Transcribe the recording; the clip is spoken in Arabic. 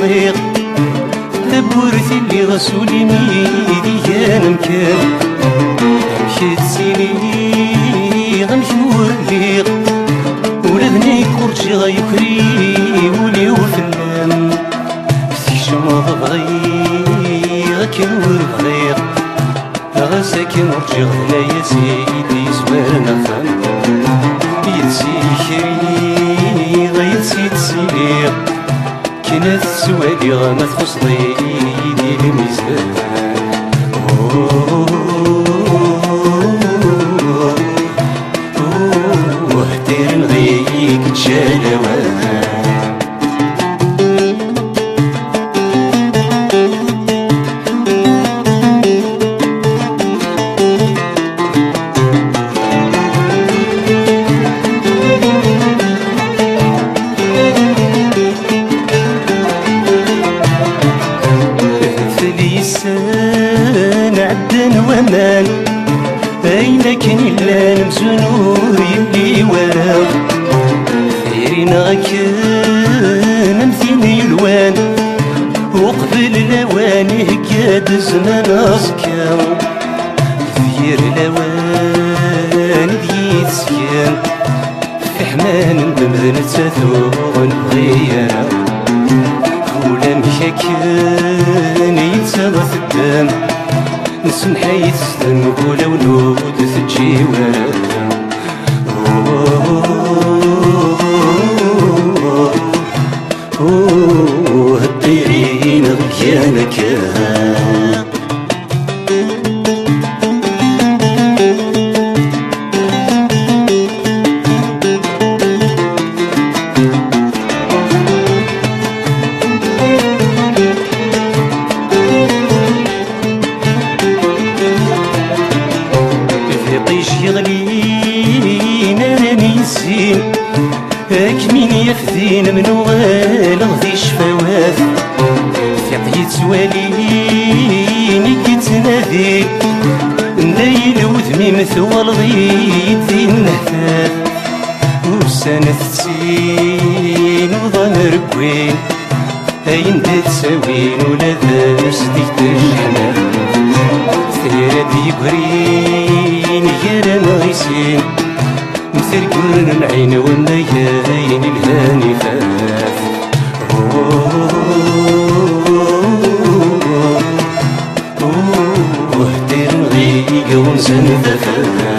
صريق تبورثي اللي غسولي ميدي كان مكان مشيت سيني غنشور ليق ولدني كورتي غيكري ولي وفنان في شمض بغي غكنور بغيق غساكن ورجي غلا يا سيدي زوارنا فن يتسي كري غيتسي تسيق كانت سوالي غاما تفصلي يدي الميزان وحدير نغيك تشالوان ومان أين كان إلا مزنور يبلي ورا خيرين غكان مثيني الوان وقبل الأوان هكاد زمان أصكا ذير الأوان ذي تسكان في حمان بمذن تثوغ غيانا ولا مشاكان يتسابث الدم نسمحي تسلم ولا ولود تجي ورا هالطيرين غيانك مين يفدين من وغال غذي شفاوات في عطيت واليني كتنادي ندايل وذمي مثوال غيتي النهفات وسنة تسين وظن ركوين أين تساوين ولا ذا سديك تجحنا ثيرا دي قرين يانا غيسين مثل العين والنياين الهاني فاف وهدير نغيق ونزن ذفاف